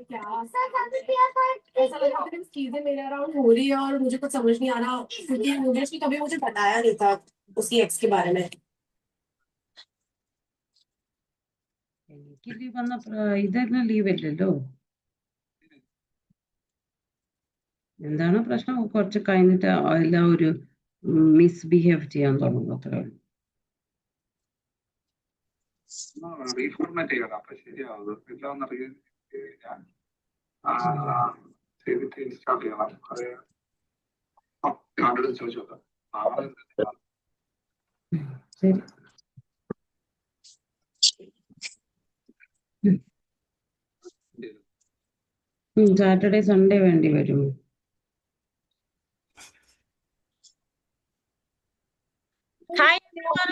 क्या ऐसा लग रहा था कि चीजें मेरे अराउंड हो रही है और मुझे कुछ समझ नहीं आ रहा क्योंकि मुझे उसने कभी मुझे बताया नहीं था उसकी एक्स के बारे में। എനിക്ക് ലീവ് വന്ന ഇതന്നെ ലീവ് ഇല്ലല്ലോ. എന്താണ് പ്രശ്നം? കുറച്ച് കഴിഞ്ഞിട്ട് എല്ലാം ഒരു മിസ്ബിഹേവ് ചെയ്യാൻ തുടങ്ങും, അത്രേ ഉള്ളൂ. റീഫോർമാറ്റ് ചെയ്യണം, അപ്പൊ ശരിയാവും. എല്ലാം ഞാൻ ചെയ്തിട്ട് ഇൻസ്റ്റാൾ ചെയ്യണം. അത് ആരോട് ചോദിച്ചു നോക്കാം. നാളെ ശരി. സാറ്റർഡേ സൺഡേ വേണ്ടി വരും. Hi everyone.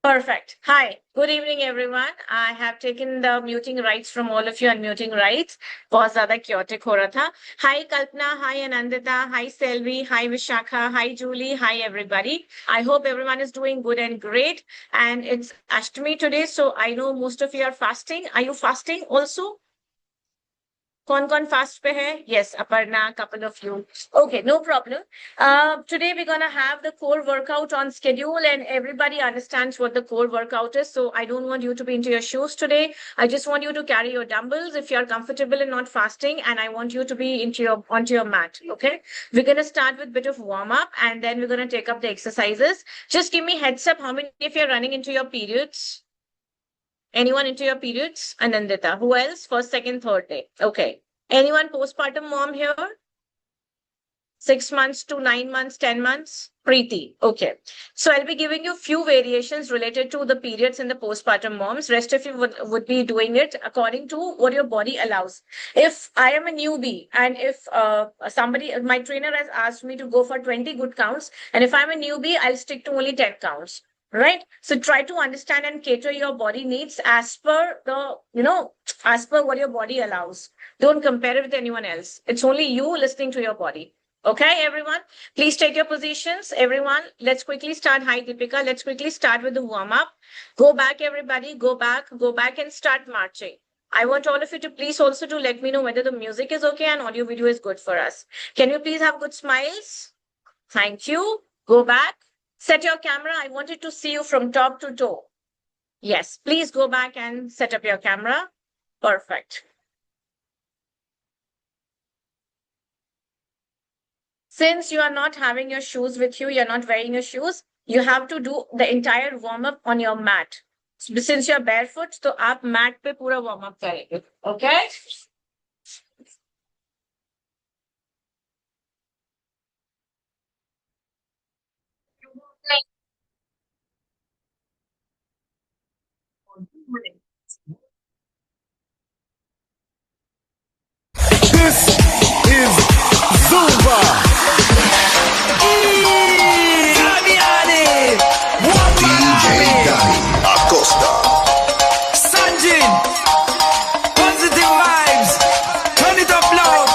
Perfect. Hi. Good evening, everyone. I have taken the muting rights from all of you. Unmuting rights. बहुत ज़्यादा chaotic हो रहा था. Hi Kalpana. Hi Anandita. Hi Selvi. Hi Vishakha. Hi Julie. Hi everybody. I hope everyone is doing good and great. And it's Ashtami today, so I know most of you are fasting. Are you fasting also? कौन fast पे है? Yes, Aparna, couple of you. Okay, no problem. Today we're gonna have the core workout on schedule, and everybody understands what the core workout is. So I don't want you to be into your shoes today. I just want you to carry your dumbbells if you're comfortable and not fasting, and I want you to be onto your mat. Okay, we're gonna start with a bit of warm up, and then we're gonna take up the exercises. Just give me heads up how many if you're running into your periods. Anyone into your periods? Anandita. Who else? First, second, third day. Okay. Anyone postpartum mom here? 6 months to 9 months, 10 months? Preeti. Okay. So I'll be giving you few variations related to the periods in the postpartum moms. Rest of you would be doing it according to what your body allows. If I am a newbie and if my trainer has asked me to go for 20 good counts, and if I'm a newbie, I'll stick to only 10 counts. Right? So try to understand and cater your body needs as per as per what your body allows. Don't compare it with anyone else. It's only you listening to your body. Okay, everyone, please take your positions. Everyone, let's quickly start. Hi, Deepika. Let's quickly start with the warm up. Go back, everybody. Go back and start marching. I want all of you to please also to let me know whether the music is okay and audio video is good for us. Can you please have good smiles? Thank you. Go back. Set your camera. I wanted to see you from top to toe. Yes, please go back and set up your camera. Perfect. Since you are not having your shoes with you, you're not wearing your shoes, you have to do the entire warm-up on your mat. Since you're barefoot, so aap mat pe pura warm-up karenge. Okay? This is Zumba. DJ Danny Acosta. Sanjin, positive vibes, turn it up loud.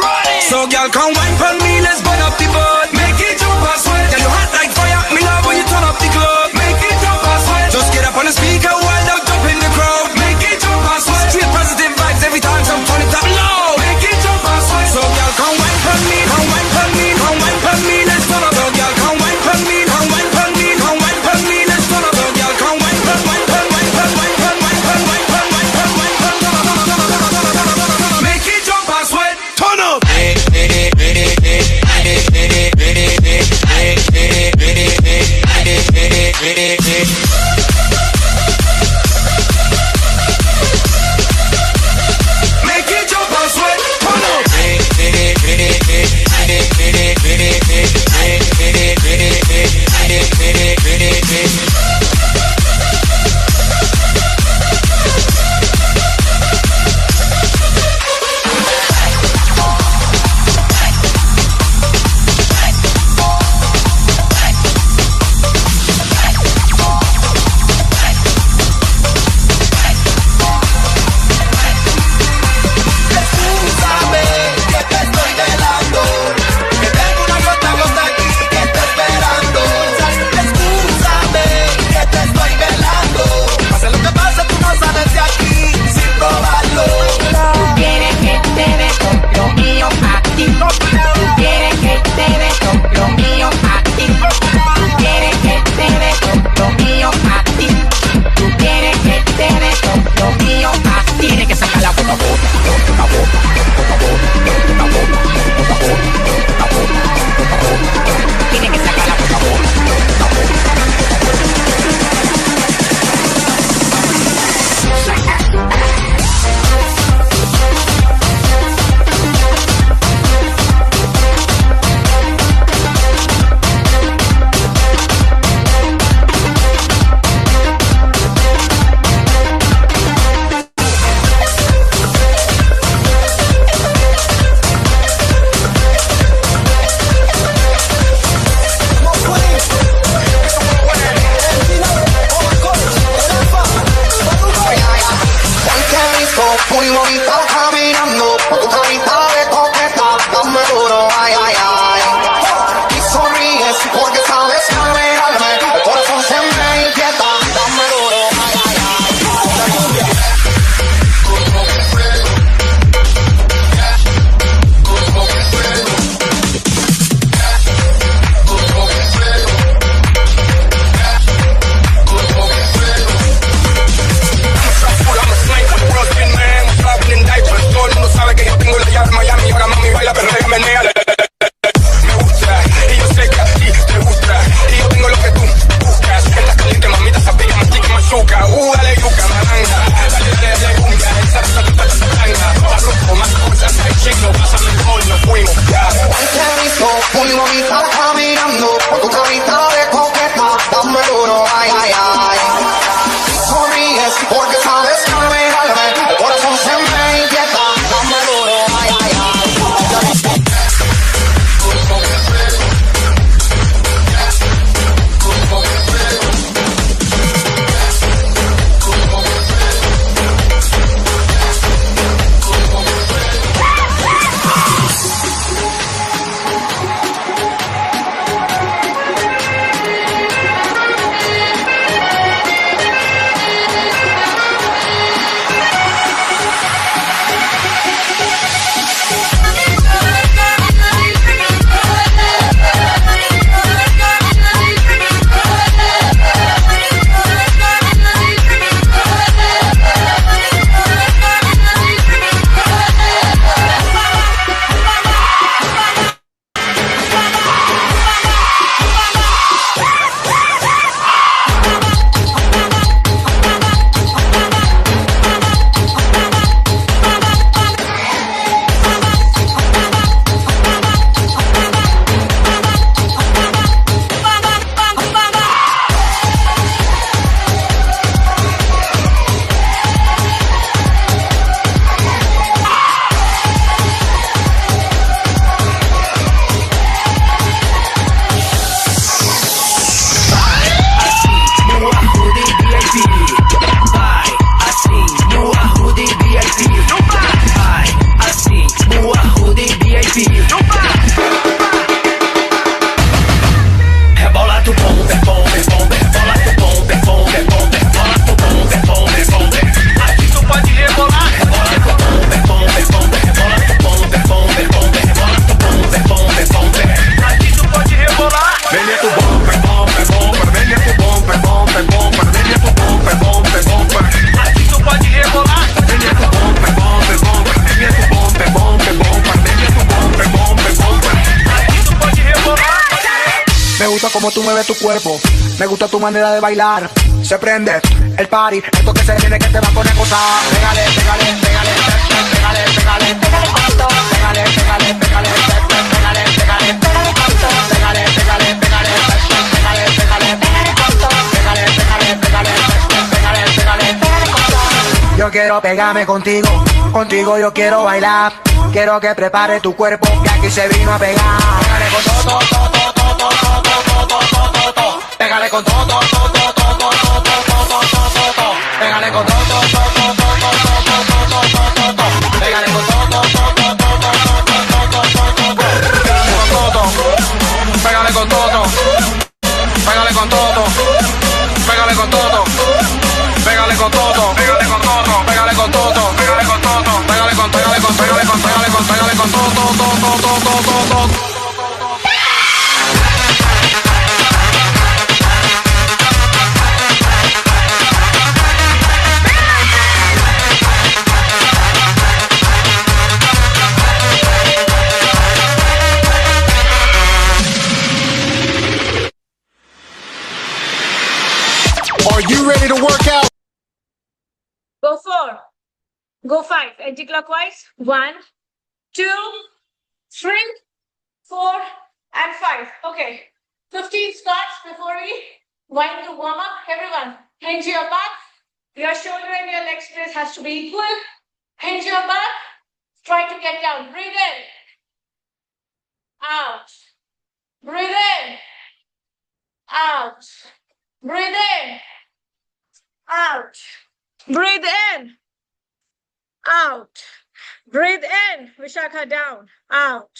Run it. So girl, come wine for me, let's burn up the boat. Make it jump and sweat. Girl, you hot like fire. Me love when you turn up the club. Make it jump and sweat. Just get up on the speaker while out jump in the crowd. Make it jump and sweat. Straight positive vibes every time, so turn it up loud. Make it jump and sweat. So girl, come wine for me, come wine for me, come wine for me, let's turn up. So girl, come wine for me, come wine for me, come wine for me, let's turn up. So girl, come wine for wine for wine for wine for wine for wine for wine for wine for. Make it jump and sweat. Turn up. cómo tú mueves tu cuerpo. Me gusta tu manera de bailar. Se prende el party, esto que se viene que te va a poner a gozar. Pégale, pégale, pégale, pégale, pégale, pégale, pégale, pégale, pégale, pégale, pégale, pégale, pégale, pégale, pégale, yo quiero pegarme contigo, contigo yo quiero bailar. Quiero que prepare tu cuerpo, que aquí se vino a pegar. Pégale con todo, pégale con todo, pégale con todo, pégale con todo, pégale con todo, pégale con todo, pégale con todo, pégale con todo, pégale con todo, pégale con todo, pégale con todo, pégale con todo, pégale con, pégale con, pégale con, pégale con, pégale con todo, todo. Are you ready to work out? Go 4. Go 5. Anti-clockwise. 1, 2, 3, 4, and 5. Okay. 15 squats before we wind to warm up. Everyone, hinge your back. Your shoulder and your leg space has to be equal. Hinge your back. Try to get down. Breathe in. Out. Breathe in. Out. Breathe in. Out. Breathe in. Out. Breathe in. Vishakha down. Out.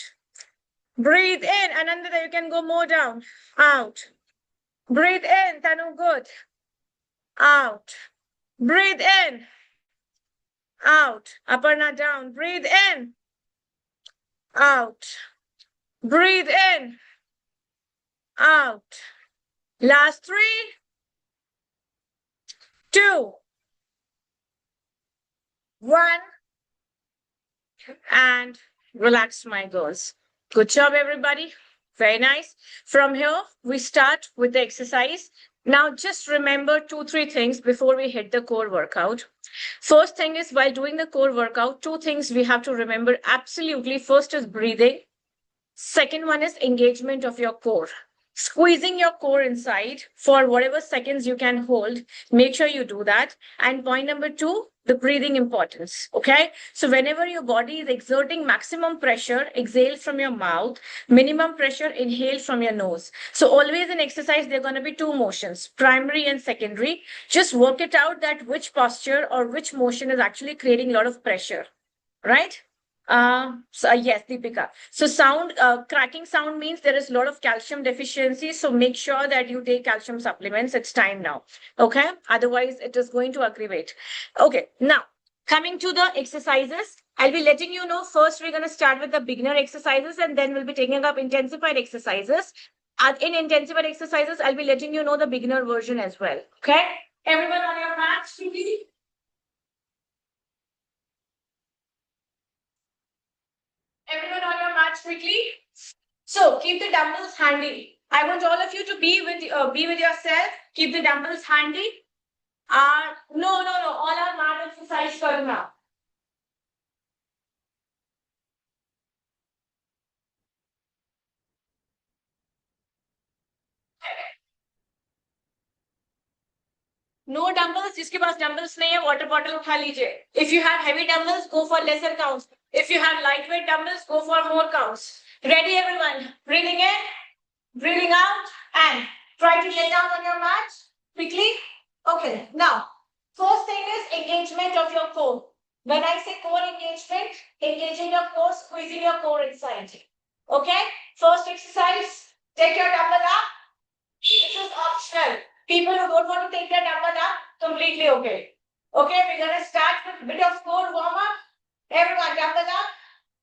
Breathe in. Anandita, you can go more down. Out. Breathe in. Tanu, good. Out. Breathe in. Out. Aparna down. Breathe in. Out. Breathe in. Out. Last 3, 2, 1, and relax, my girls. Good job, everybody. Very nice. From here, we start with the exercise. Now, just remember 2-3 things before we hit the core workout. First thing is, while doing the core workout, 2 things we have to remember absolutely. First is breathing. Second one is engagement of your core. Squeezing your core inside for whatever seconds you can hold. Make sure you do that. And point number 2, the breathing importance. Okay. So whenever your body is exerting maximum pressure, exhale from your mouth, minimum pressure, inhale from your nose. So always in exercise, there are going to be 2 motions, primary and secondary. Just work it out that which posture or which motion is actually creating a lot of pressure. Right? Yes, Deepika. So cracking sound means there is a lot of calcium deficiency. So make sure that you take calcium supplements. It's time now. Okay. Otherwise, it is going to aggravate. Okay. Now, coming to the exercises, I'll be letting you know. First, we're going to start with the beginner exercises, and then we'll be taking up intensified exercises. In intensified exercises, I'll be letting you know the beginner version as well. Okay. Everyone on your mats, please. Everyone on your mats quickly. So keep the dumbbells handy. I want all of you to be with yourself. Keep the dumbbells handy. No. All our mat exercise karna. No dumbbells. जिसके पास dumbbells नहीं है, water bottle उठा लीजिए. If you have heavy dumbbells, go for lesser counts. If you have lightweight dumbbells, go for more counts. Ready, everyone? Breathing in, breathing out, and try to lay down on your mat quickly. Okay. Now, first thing is engagement of your core. When I say core engagement, engaging your core, squeezing your core inside. Okay. First exercise. Take your dumbbell up. This is optional. People who don't want to take their dumbbell up, completely okay. Okay, we're going to start with a bit of core warm-up. Everyone, dumbbell up.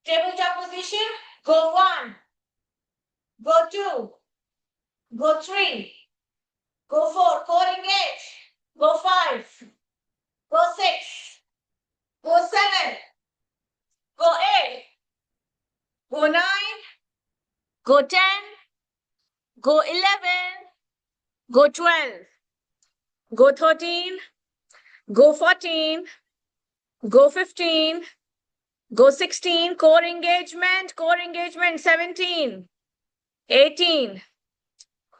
Tabletop position. Go 1. Go 2. Go 3. Go 4. Core engage. Go 5. Go 6. Go 7. Go 8. Go 9. Go 10. Go 11. Go 12. Go 13. Go 14. Go 15. Go 16. Core engagement. Core engagement. 17. 18.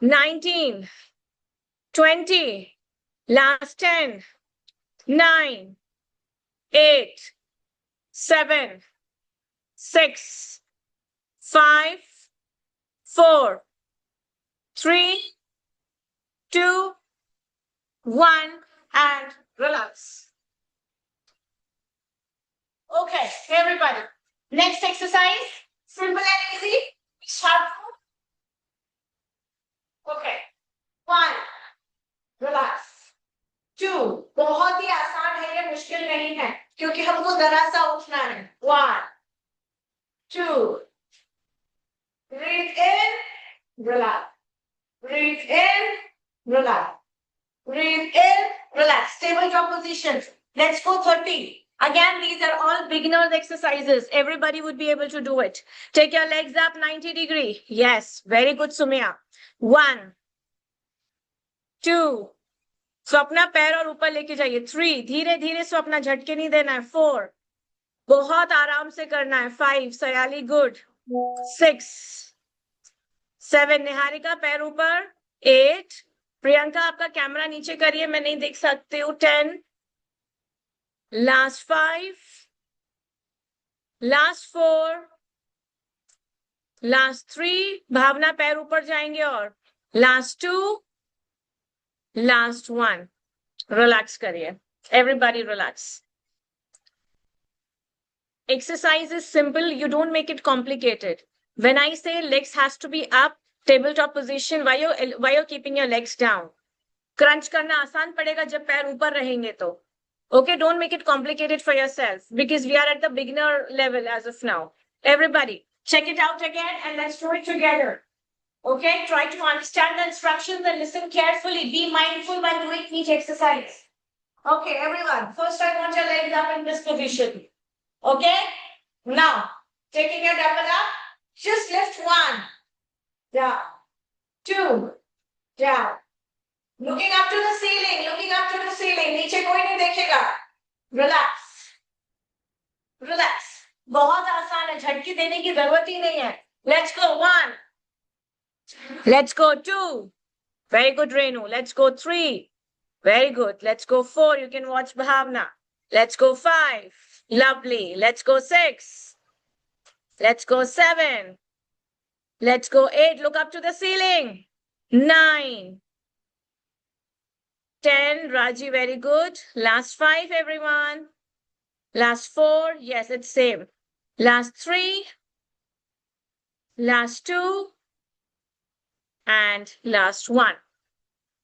19. 20. Last 10. 9. 8. 7. 6. 5. 4. 3. 2. 1. And relax. Okay, everybody. Next exercise. Simple and easy. Start. Okay. 1. Relax. 2. बहुत ही आसान है, ये मुश्किल नहीं है क्योंकि हमको जरा सा उठना है. 1. 2. Breathe in. Relax. Breathe in. Relax. Breathe in. Relax. Tabletop position. Let's go 30. Again, these are all beginners exercises. Everybody would be able to do it. Take your legs up 90 degree. Yes, very good, Sumya. 1, 2. Swapna पैर और ऊपर लेके जाइए. 3. धीरे धीरे स्वप्ना, झटके नहीं देना है. 4. बहुत आराम से करना है. 5. सयाली गुड. 6. 7. निहारिका पैर ऊपर. 8. प्रियंका आपका कैमरा नीचे करिए, मैं नहीं देख सकती हूँ. 10. Last 5. Last 4. Last 3. भावना पैर ऊपर जाएंगे और last 2. Last 1. Relax करिए. Everybody relax. Exercise is simple. You don't make it complicated. When I say legs has to be up, tabletop position, why you're keeping your legs down? Crunch करना आसान पड़ेगा जब पैर ऊपर रहेंगे तो. Okay, don't make it complicated for yourself because we are at the beginner level as of now. Everybody, check it out again and let's do it together. Okay, try to understand the instructions and listen carefully. Be mindful while doing each exercise. Okay, everyone, first I want your legs up in this position. Okay, now taking your dumbbell up, just lift 1, down, 2, down. Looking up to the ceiling, looking up to the ceiling. नीचे कोई नहीं देखेगा. Relax. Relax. बहुत आसान है, झटके देने की जरूरत ही नहीं है. Let's go 1. Let's go 2. Very good, Renu. Let's go 3. Very good. Let's go 4. You can watch Bhavna. Let's go 5. Lovely. Let's go 6. Let's go 7. Let's go 8. Look up to the ceiling. 9. 10, Raji, very good. Last 5, everyone. Last 4, yes, it's same. Last 3, last 2, and last 1.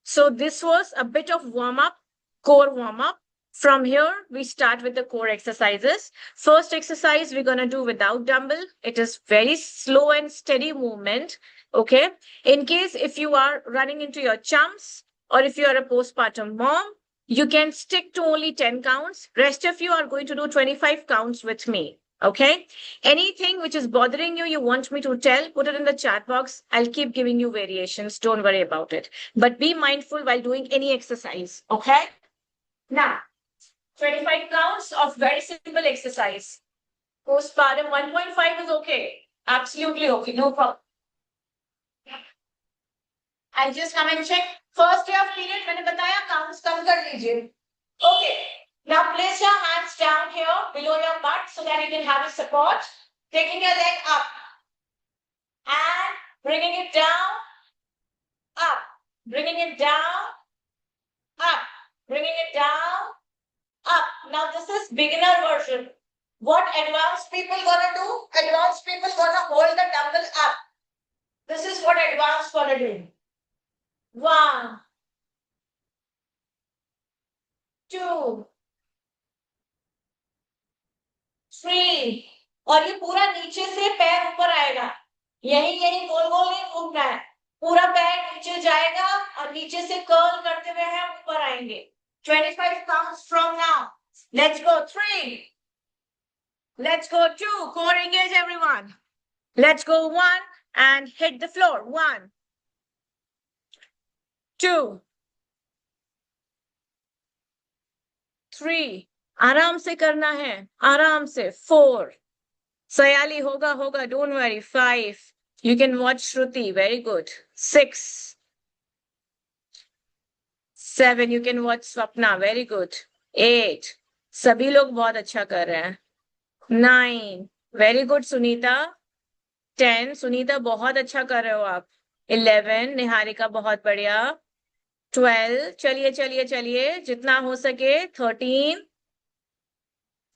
So this was a bit of warm-up, core warm-up. From here, we start with the core exercises. First exercise, we're going to do without dumbbell. It is very slow and steady movement, okay? In case if you are running into your chumps, or if you are a postpartum mom, you can stick to only 10 counts. Rest of you are going to do 25 counts with me. Okay? Anything which is bothering you, you want me to tell, put it in the chat box. I'll keep giving you variations. Don't worry about it. But be mindful while doing any exercise. Okay? Now, 25 counts of very simple exercise. Postpartum 1.5 is okay. Absolutely okay. No problem. I'll just come and check. First day of period, मैंने बताया counts कम कर लीजिए. Okay. Now place your hands down here below your butt so that you can have a support. Taking your leg up and bringing it down, up, bringing it down, up, bringing it down, up. Now this is beginner version. What advanced people gonna do? Advanced people gonna hold the dumbbell up. This is what advanced gonna do. 1, 2, 3. और ये पूरा नीचे से पैर ऊपर आएगा. यही गोल गोल नहीं घूमना है. पूरा पैर नीचे जाएगा और नीचे से कर्ल करते हुए हम ऊपर आएंगे. 25 counts from now. Let's go 3. Let's go 2. Core engage everyone. Let's go 1 and hit the floor. 1, 2, 3, आराम से करना है, आराम से, 4, सयाली होगा होगा, don't worry, 5, you can watch Shruti, very good, 6, 7, you can watch Swapna, very good, 8, सभी लोग बहुत अच्छा कर रहे हैं, 9, very good सुनीता, 10, सुनीता बहुत अच्छा कर रहे हो आप, 11, निहारिका बहुत बढ़िया, 12, चलिए चलिए चलिए जितना हो सके, 13,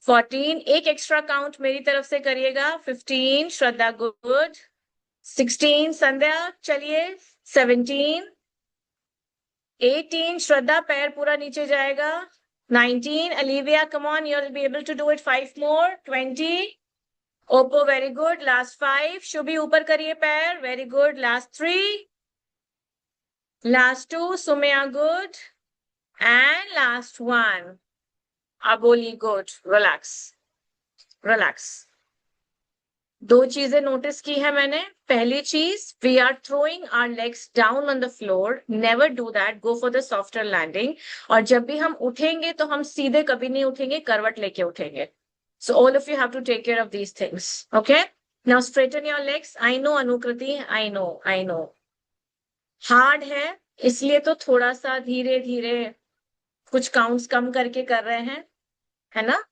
14, एक एक्स्ट्रा काउंट मेरी तरफ से करिएगा, 15, श्रद्धा गुड, 16, संध्या चलिए, 17, 18, श्रद्धा पैर पूरा नीचे जाएगा, 19, Olivia, come on, you'll be able to do it, 5 more, 20, Oppo, very good, last 5, Shubhi ऊपर करिए पैर, very good, last 3, last 2, Sumya, good, and last 1, Aboli, good, relax, relax. दो चीजें नोटिस की है मैंने, पहली चीज, we are throwing our legs down on the floor, never do that, go for the softer landing, और जब भी हम उठेंगे तो हम सीधे कभी नहीं उठेंगे, करवट लेके उठेंगे. So all of you have to take care of these things, okay? Now straighten your legs. I know Anukriti, I know. Hard है, इसलिए तो थोड़ा सा धीरे धीरे कुछ काउंट्स कम करके कर रहे हैं, है ना?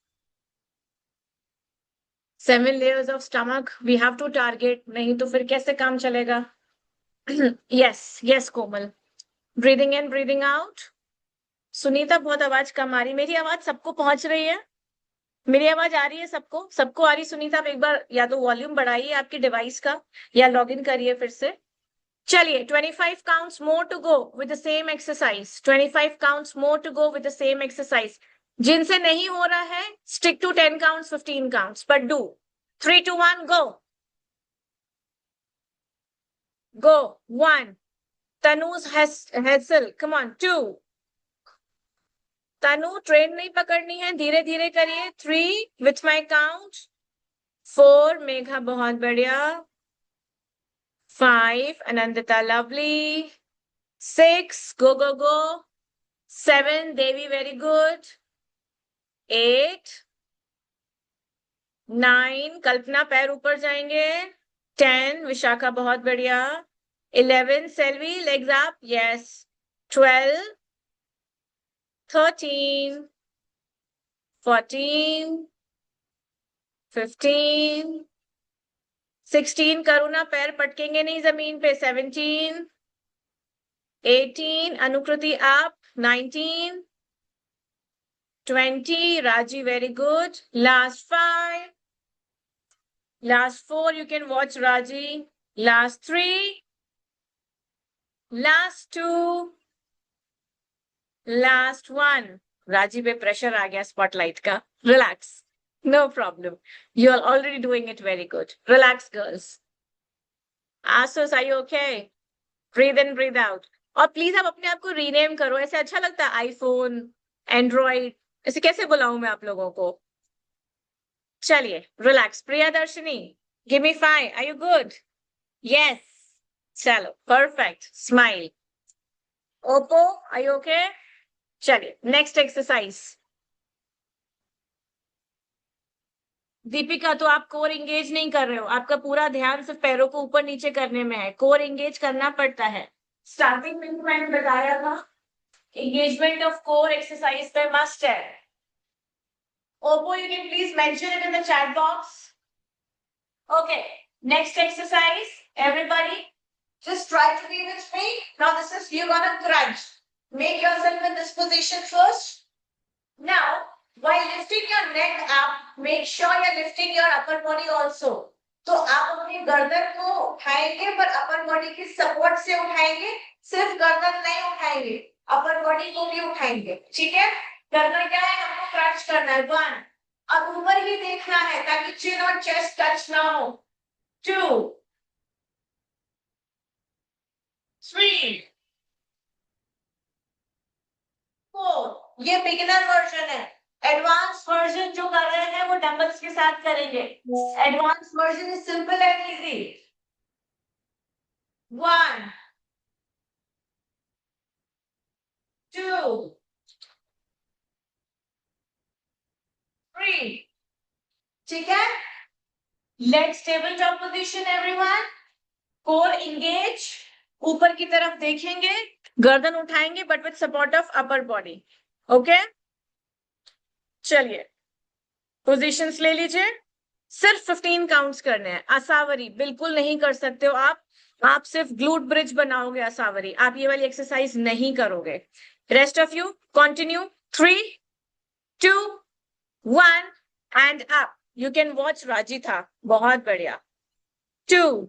7 layers of stomach we have to target, नहीं तो फिर कैसे काम चलेगा? yes Komal, breathing in breathing out. Sunita बहुत आवाज कम आ रही, मेरी आवाज सबको पहुंच रही है? मेरी आवाज आ रही है सबको आ रही? सुनीता आप एक बार या तो वॉल्यूम बढ़ाइए आपकी डिवाइस का या लॉग इन करिए फिर से. चलिए 25 counts more to go with the same exercise, 25 counts more to go with the same exercise. जिनसे नहीं हो रहा है, stick to 10 counts, 15 counts, but do. 3, 2, 1, go. Go. 1. Tanu's Hazel, come on. 2. Tanu train नहीं पकड़नी है, धीरे धीरे करिए. 3 with my count. 4 मेघा बहुत बढ़िया. 5 Anandita lovely. 6 go. 7 Devi very good. 8 9 कल्पना पैर ऊपर जाएंगे. 10 विशाखा बहुत बढ़िया. 11 Selvi legs up, yes. 12 13 14 15 16 करुणा पैर पटकेंगे नहीं जमीन पे. 17 18 अनुकृति up. 19 20 Raji very good. Last 5. Last 4 you can watch Raji. Last 3. Last 2. Last 1. Raji पे pressure आ गया spotlight का. Relax. No problem. You are already doing it very good. Relax, girls. Asus, are you okay? Breathe in, breathe out. और please आप अपने आप को rename करो. ऐसे अच्छा लगता है आईफोन, एंड्रॉइड, ऐसे कैसे बुलाऊं मैं आप लोगों को? चलिए relax. Priya Darshani, give me 5. Are you good? Yes. चलो परफेक्ट. स्माइल. ओप्पो, आर यू ओके? चलिए नेक्स्ट एक्सरसाइज. दीपिका, तो आप कोर एंगेज नहीं कर रहे हो, आपका पूरा ध्यान सिर्फ पैरों को ऊपर नीचे करने में है. कोर एंगेज करना पड़ता है. स्टार्टिंग में मैंने बताया था engagement of core exercise पे must है. Oppo, you can please mention it in the chat box. Okay, next exercise, everybody just try to be with me. Now this is, you're gonna crunch. Make yourself in this position first. Now while lifting your neck up, make sure you're lifting your upper body also. तो आप अपनी गर्दन को उठाएंगे पर upper body की support से उठाएंगे, सिर्फ गर्दन नहीं उठाएंगे, अपर बॉडी को भी उठाएंगे. ठीक है? करना क्या है, हमको क्रंच करना है. 1. अब ऊपर ही देखना है ताकि चिन और चेस्ट टच ना हो. 2 3 4. ये बिगिनर वर्जन है. एडवांस वर्जन जो कर रहे हैं वो डंबल्स के साथ करेंगे. Advance version is simple and easy. 1 2, 3. ठीक है? Legs table top position everyone. Core engage. ऊपर की तरफ देखेंगे, गर्दन उठाएंगे but with support of upper body. Okay, चलिए पोजीशंस ले लीजिए. सिर्फ 15 काउंट्स करने हैं. असावरी बिल्कुल नहीं कर सकते हो आप सिर्फ ग्लूट ब्रिज बनाओगे. असावरी आप ये वाली एक्सरसाइज नहीं करोगे. Rest of you continue. 3, 2, 1 and up. You can watch राजी था. बहुत बढ़िया. 2.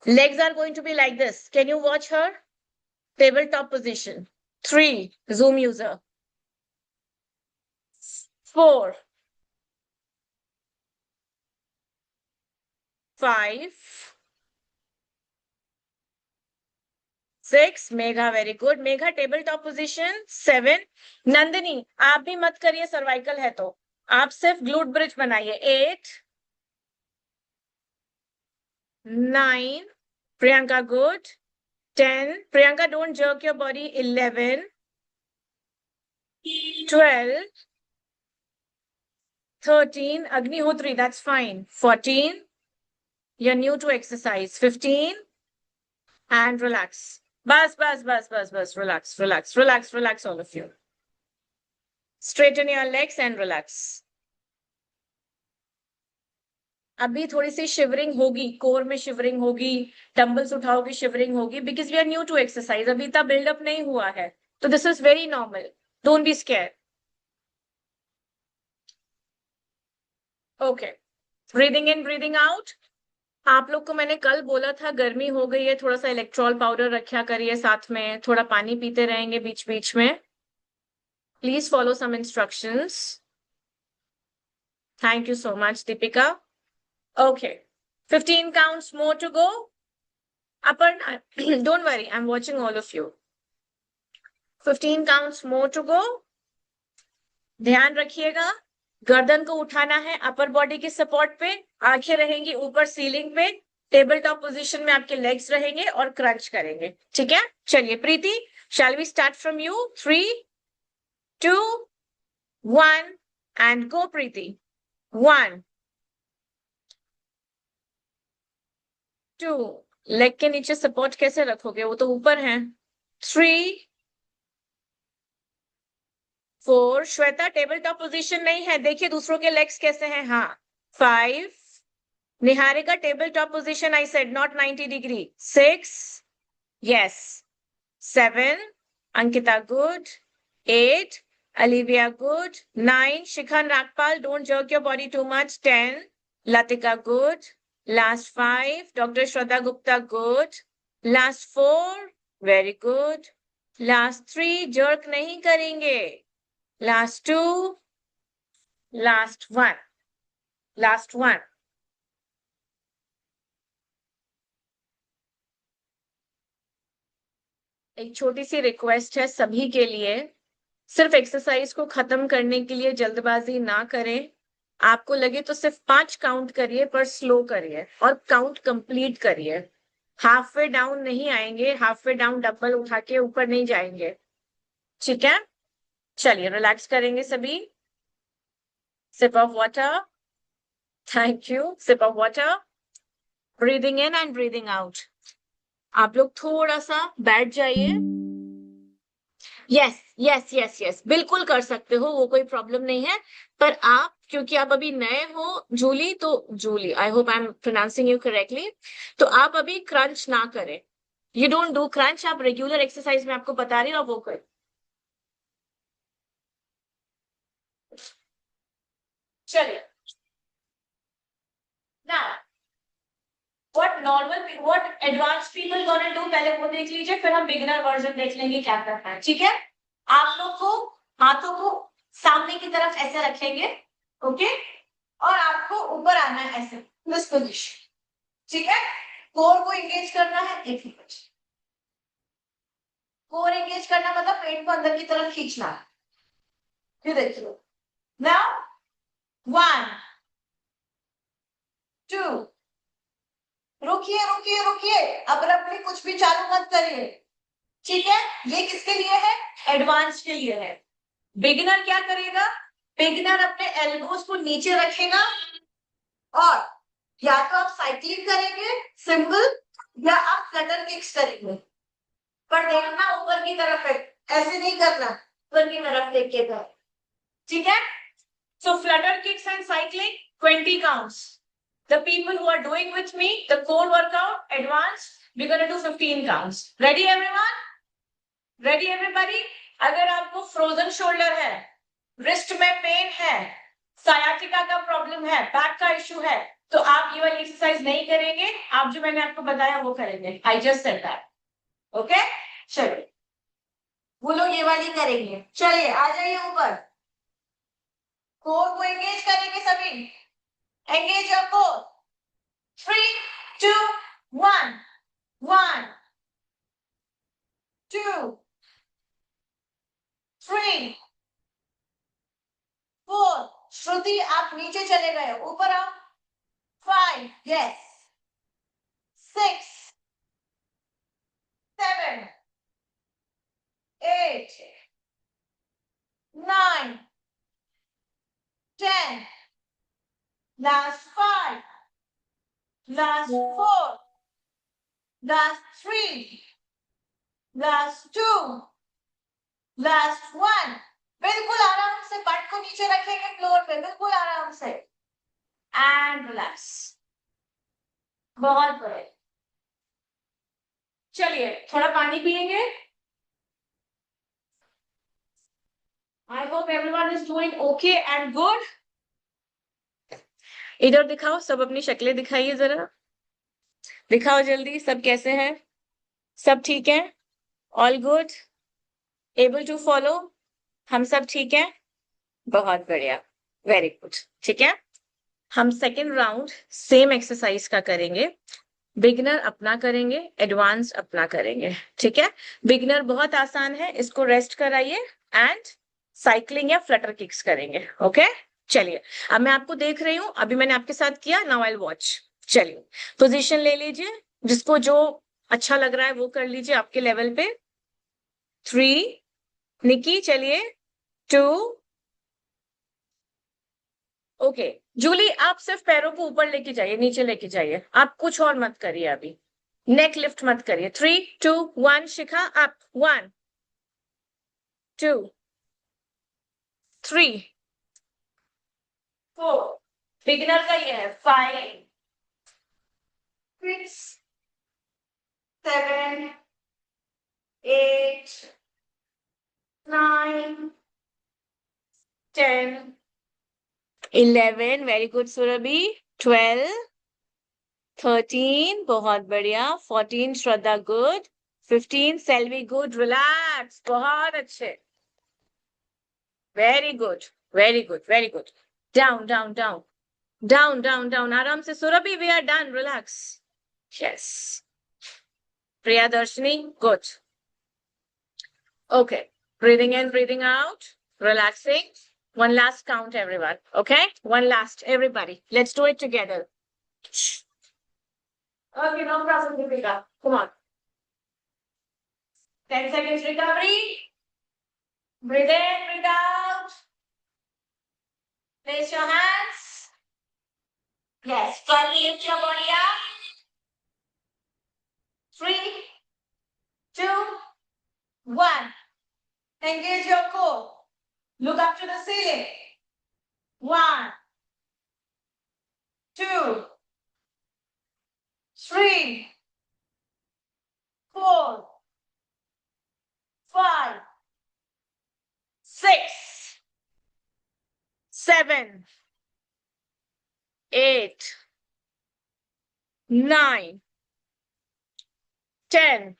Legs are going to be like this. Can you watch her? Tabletop position. 3. Zoom user. 4. 5. 6. Megha, very good. Megha, tabletop position. 7. Nandini, आप भी मत करिए cervical है तो. आप सिर्फ ग्लूट ब्रिज बनाइए. 8. 9. Priyanka, good. 10. Priyanka, don't jerk your body. 11. 12. 13. Agnihotri, that's fine. 14. You're new to exercise. 15. And relax. Bas. Relax, relax, relax, relax, all of you. Straighten your legs and relax. अभी थोड़ी सी shivering होगी, core में shivering होगी, dumbbells उठाओगे shivering होगी, because we are new to exercise. अभी तक बिल्डअप नहीं हुआ है, तो this is very normal. Don't be scare. Okay, breathing in breathing out. आप लोग को मैंने कल बोला था गर्मी हो गई है, थोड़ा सा इलेक्ट्रॉल पाउडर रखा करिए साथ में, थोड़ा पानी पीते रहेंगे बीच बीच में. Please follow some instructions. Thank you so much Deepika. Okay, 15 counts more to go. Aparna, don't worry, I'm watching all of you. 15 counts more to go. ध्यान रखिएगा, गर्दन को उठाना है अपर बॉडी के सपोर्ट पे, आंखें रहेंगी ऊपर सीलिंग पे, टेबल टॉप पोजीशन में आपके लेग्स रहेंगे और क्रंच करेंगे. ठीक है, चलिए प्रीति, shall we start from you? 3, 2, 1 and go Preeti. 1, 2. Leg के नीचे सपोर्ट कैसे रखोगे, वो तो ऊपर है. 3, 4. श्वेता, टेबल टॉप पोजीशन नहीं है, देखिए दूसरों के लेग्स कैसे हैं. हाँ. 5. Niharika, table top position I said, not 90 degree. 6. Yes. 7. Ankita, good. 8. Olivia, good. 9. Shikhan Rakpal, don't jerk your body too much. 10. Latika, good. Last 5. Dr. Shraddha Gupta, good. Last 4. Very good. Last 3. Jerk नहीं करेंगे. Last 2. Last 1. Last 1. एक छोटी सी request है सभी के लिए, सिर्फ exercise को खत्म करने के लिए जल्दबाजी ना करें. आपको लगे तो सिर्फ 5 काउंट करिए, पर स्लो करिए और काउंट कंप्लीट करिए. हाफ वे डाउन नहीं आएंगे, हाफ वे डाउन डबल उठा के ऊपर नहीं जाएंगे. ठीक है, चलिए रिलैक्स करेंगे सभी. Sip of water. Thank you. Sip of water. Breathing in and breathing out. आप लोग थोड़ा सा बैठ जाइए. यस यस यस यस, बिल्कुल कर सकते हो, वो कोई प्रॉब्लम नहीं है. पर आप, क्योंकि आप अभी नए हो, जूली, तो Julie, I hope I am pronouncing you correctly, तो आप अभी क्रंच ना करें. You don't do crunch. आप रेगुलर एक्सरसाइज में आपको बता रही हूँ, वो कर. चलिए ना, what normal, what advanced people gonna do, पहले वो देख लीजिए, फिर हम बिगिनर वर्जन देख लेंगे क्या करना है. ठीक है, आप लोग को हाथों को सामने की तरफ ऐसे रखेंगे. ओके, और आपको ऊपर आना है ऐसे, दिस पोजीशन. ठीक है, कोर को एंगेज करना है. एक मिनट, कोर एंगेज करना मतलब पेट को अंदर की तरफ खींचना है. ये देखिए. नाउ 1, 2. रुकिए रुकिए रुकिए, अब्रप्टली कुछ भी चालू मत करिए. ठीक है, ये किसके लिए है? एडवांस के लिए है। बिगिनर क्या करेगा? बिगिनर अपने एल्बोज को नीचे रखेगा और या तो आप साइक्लिंग करेंगे सिंपल, या आप फ्लटर किक्स करेंगे, पर देखना ऊपर की तरफ है, ऐसे नहीं करना, ऊपर की तरफ देख के कर, ठीक है? So flutter kicks and cycling 20 counts. The people who are doing with me the core workout advanced, we're going to do 15 counts. Ready everyone? Ready everybody? अगर आपको फ्रोजन शोल्डर है, रिस्ट में पेन है, सायाटिका का प्रॉब्लम है, back का issue है, तो आप ये वाली एक्सरसाइज नहीं करेंगे, आप जो मैंने आपको बताया वो करेंगे। I just said that. Okay, चलिए वो लोग ये वाली करेंगे। चलिए आ जाइए ऊपर, कोर को एंगेज करेंगे सभी, एंगेज योर कोर। 3, 2, 1, 1, 2, 3, 4, श्रुति आप नीचे चले गए, ऊपर आओ। 5, yes, 6, 7, 8, 9, 10, last 5, last 4, last 3, last 2, last 1। बिल्कुल आराम से बट को नीचे रखेंगे फ्लोर पे, बिल्कुल आराम से, एंड रिलैक्स। बहुत बढ़िया। चलिए थोड़ा पानी पिएंगे। I hope everyone is doing okay and good. इधर दिखाओ, सब अपनी शक्लें दिखाइए जरा, दिखाओ जल्दी, सब कैसे हैं? सब ठीक है? All good? Able to follow? हम सब ठीक है? बहुत बढ़िया, वेरी गुड। ठीक है, हम सेकेंड राउंड सेम एक्सरसाइज का करेंगे। बिगिनर अपना करेंगे, एडवांस अपना करेंगे। ठीक है, बिगिनर बहुत आसान है, इसको रेस्ट कराइए एंड साइक्लिंग या फ्लटर किक्स करेंगे। ओके, चलिए अब मैं आपको देख रही हूं, अभी मैंने आपके साथ किया, नाउ आई वॉच। चलिए पोजीशन ले लीजिए, जिसको जो अच्छा लग रहा है वो कर लीजिए आपके लेवल पे। 3, निकी चलिए, 2, ओके, जूली आप सिर्फ पैरों को ऊपर लेके जाइए, नीचे लेके जाइए, आप कुछ और मत करिए अभी, नेक लिफ्ट मत करिए। 3, 2, 1, शिखा अप, 1, 2, 3, 4, बिगिनर का ये है, 5, 6, 7, 8, 9, 10, 11, वेरी गुड सुरभि, 12, 13, बहुत बढ़िया, 14, Shraddha good, 15, Selvi good, relax, बहुत अच्छे, very good, very good, very good. Down down down down down down, आराम से Surabhi, we are done, relax, yes. Priya Darshani good, okay, breathing in, breathing out, relaxing. One last count everyone, okay? One last, everybody, let's do it together. Okay, no problem, Deepika. Come on. 10 seconds recovery. Breathe in, breathe out. Place your hands. Yes, firmly lift your body up. 3, 2, 1. Engage your core. Look up to the ceiling. 1, 2, 3, 4, 5, 6, 7, 8, 9, 10,